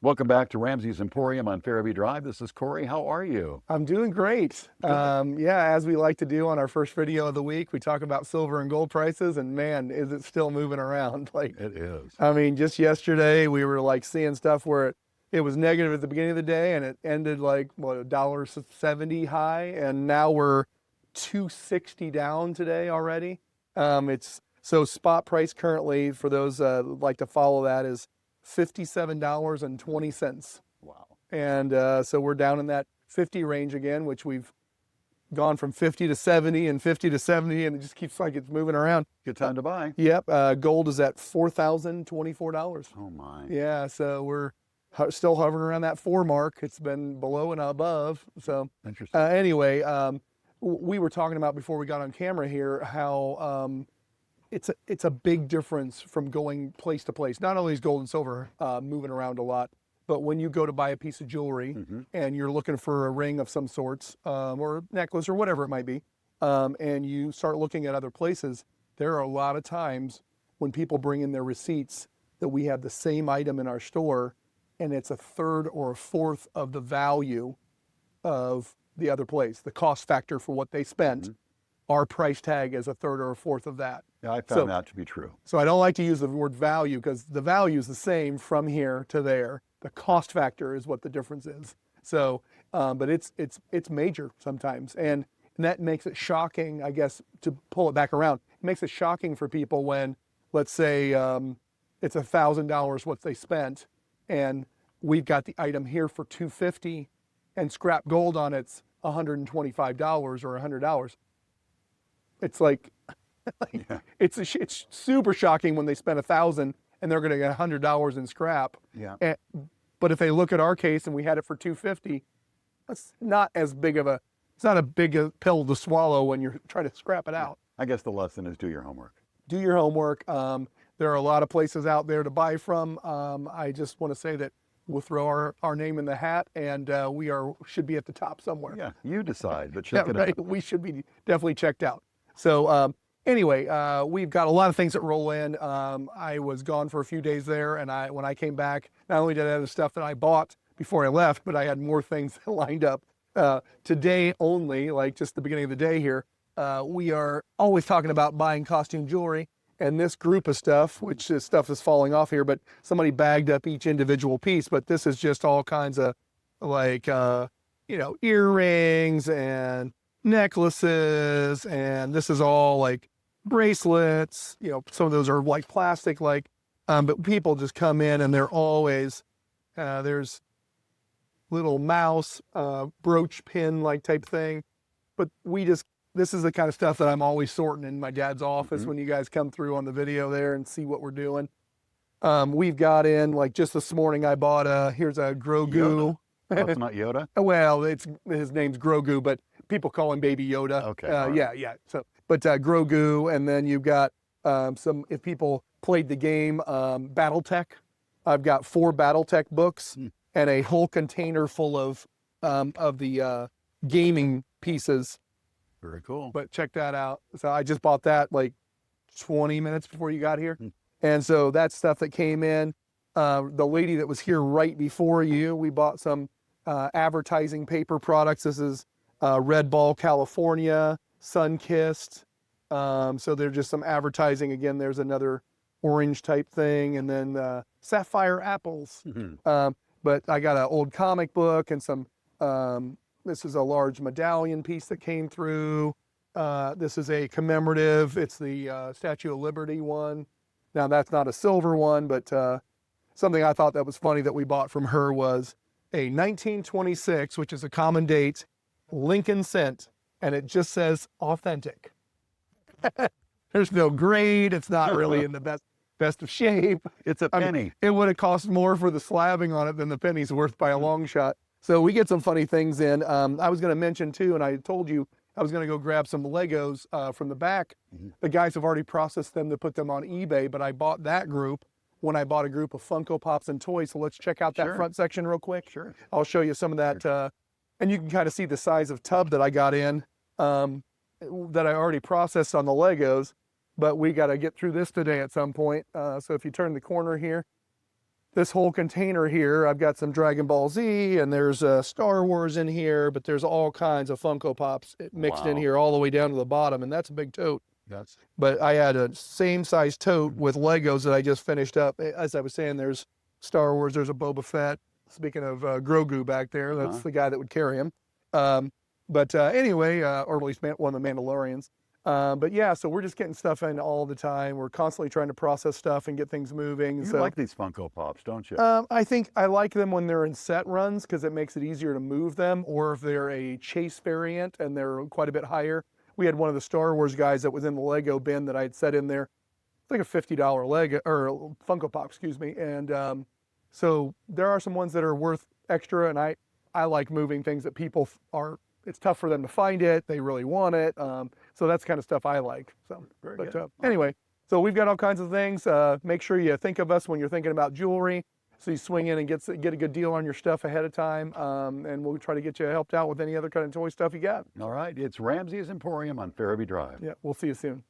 Welcome back to Ramsey's Emporium on Fairview Drive. This is Corey. How are you? I'm doing great. Yeah, as we like to do on our first video of the week, we talk about silver and gold prices, and man, is it still moving around? Like, It is. I mean, just yesterday we were like seeing stuff where it was negative at the beginning of the day, and it ended like what, $1.70 high, and now we're 260 down today already. It's so spot price currently for those like to follow that is $57.20. Wow. And so we're down in that 50 range again, which we've gone from 50 to 70 and 50 to 70, and it just keeps like it's moving around. Good time to buy. Yep. Gold is at $4,024. Oh, my. Yeah. So we're still hovering around that 4 mark. It's been below and above. So Interesting. anyway, we were talking about before we got on camera here how it's a big difference from going place to place. Not only is gold and silver moving around a lot, but when you go to buy a piece of jewelry and you're looking for a ring of some sorts or a necklace or whatever it might be, and you start looking at other places, there are a lot of times when people bring in their receipts that we have the same item in our store and it's a third or a fourth of the value of the other place. The cost factor for what they spent, our price tag is a third or a fourth of that. Yeah, I found that to be true. So I don't like to use the word value because the value is the same from here to there. The cost factor is what the difference is. So, but it's major sometimes, and that makes it shocking, I guess, to pull it back around. It makes it shocking for people when, let's say, it's $1,000 what they spent, and we've got the item here for $250, and scrap gold on it's $125 or $100. It's like, Yeah. it's super shocking when they spend $1,000 and they're going to get $100 in scrap. Yeah. But if they look at our case and we had it for $250, that's not as big of it's not a big a pill to swallow when you're trying to scrap it out. I guess the lesson is do your homework. Do your homework. There are a lot of places out there to buy from. I just want to say that we'll throw our name in the hat, and we should be at the top somewhere. Yeah, you decide, but check Yeah, it right. out. We should be definitely checked out. So anyway, we've got a lot of things that roll in. I was gone for a few days there, and when I came back, not only did I have the stuff that I bought before I left, but I had more things lined up. Today only, like just the beginning of the day here, we are always talking about buying costume jewelry, and this group of stuff, which is stuff is falling off here, but somebody bagged up each individual piece, but this is just all kinds of like, earrings and necklaces, and this is all like bracelets. Some of those are like plastic, but people just come in and they're always there's little mouse brooch pin like type thing, but this is the kind of stuff that I'm always sorting in my dad's office when you guys come through on the video there and see what we're doing. We've got in, like just this morning I bought here's a Grogu. That's not Yoda? Well, his name's Grogu, but people call him Baby Yoda. Okay. Yeah. So, but Grogu, and then you've got some. If people played the game BattleTech, I've got 4 BattleTech books and a whole container full of the gaming pieces. Very cool. But check that out. So I just bought that like 20 minutes before you got here, and so that's stuff that came in. The lady that was here right before you, we bought some advertising paper products. This is Red Ball California, Sunkissed. So they're just some advertising. Again, there's another orange type thing, and then Sapphire Apples. But I got an old comic book and some, this is a large medallion piece that came through. This is a commemorative. It's the Statue of Liberty one. Now that's not a silver one, but something I thought that was funny that we bought from her was a 1926, which is a common date, Lincoln cent, and it just says authentic. There's no grade. It's not really in the best of shape. It's a penny. I mean, it would have cost more for the slabbing on it than the penny's worth by a long shot. So we get some funny things in. I was going to mention too, and I told you I was going to go grab some Legos from the back. The guys have already processed them to put them on eBay, but I bought that group when I bought a group of Funko Pops and toys. So let's check out that front section real quick. Sure. I'll show you some of that. And you can kind of see the size of tub that I got in that I already processed on the Legos, but we got to get through this today at some point. So if you turn the corner here, this whole container here, I've got some Dragon Ball Z, and there's Star Wars in here, but there's all kinds of Funko Pops mixed in Wow. here all the way down to the bottom, and that's a big tote. That's But I had a same size tote with Legos that I just finished up. As I was saying, there's Star Wars, there's a Boba Fett. Speaking of Grogu back there, that's the guy that would carry him. Anyway, or at least one of the Mandalorians. But yeah, so we're just getting stuff in all the time. We're constantly trying to process stuff and get things moving. you So like these Funko Pops, don't you? I think I like them when they're in set runs because it makes it easier to move them, or if they're a chase variant and they're quite a bit higher. We had one of the Star Wars guys that was in the Lego bin that I had set in there. It's like a $50 Lego or Funko Pop, excuse me. And so there are some ones that are worth extra, and I like moving things that people are. It's tough for them to find it. They really want it. So that's kind of stuff I like. So, Very but good. anyway, so we've got all kinds of things. Make sure you think of us when you're thinking about jewelry. So you swing in and get a good deal on your stuff ahead of time, and we'll try to get you helped out with any other kind of toy stuff you got. All right, it's Ramz'S Emporium on Farabee Drive. Yeah, we'll see you soon.